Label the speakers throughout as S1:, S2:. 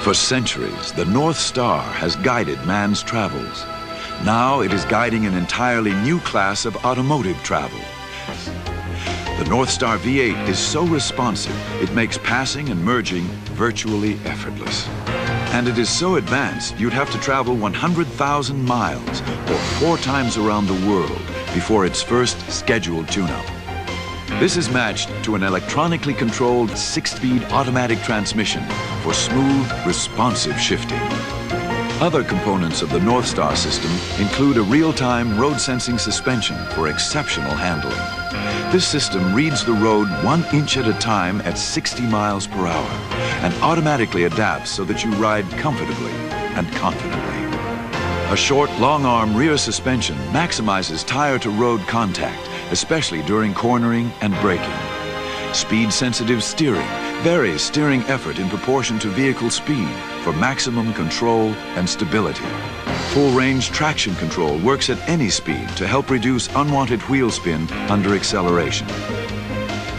S1: For centuries, the North Star has guided man's travels. Now it is guiding an entirely new class of automotive travel. The North Star V8 is so responsive, it makes passing and merging virtually effortless. And it is so advanced, you'd have to travel 100,000 miles, or 4 times around the world, before its first scheduled tune-up. This is matched to an electronically controlled 6-speed automatic transmission for smooth, responsive shifting. Other components of the North Star system include a real-time road-sensing suspension for exceptional handling. This system reads the road 1 inch at a time at 60 miles per hour and automatically adapts so that you ride comfortably and confidently. A short, long-arm rear suspension maximizes tire-to-road contact, especially during cornering and braking. Speed-sensitive steering varies steering effort in proportion to vehicle speed for maximum control and stability. Full-range traction control works at any speed to help reduce unwanted wheel spin under acceleration.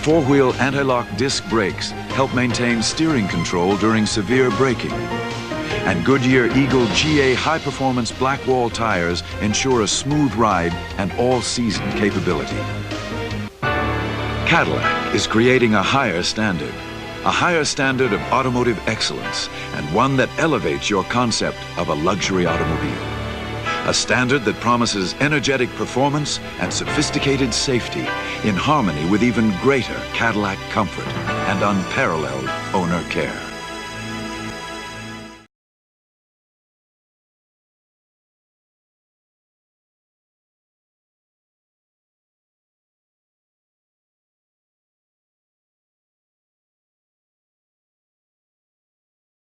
S1: 4-wheel anti-lock disc brakes help maintain steering control during severe braking. And Goodyear Eagle GA high-performance black wall tires ensure a smooth ride and all-season capability. Cadillac is creating a higher standard of automotive excellence, and one that elevates your concept of a luxury automobile. A standard that promises energetic performance and sophisticated safety in harmony with even greater Cadillac comfort and unparalleled owner care.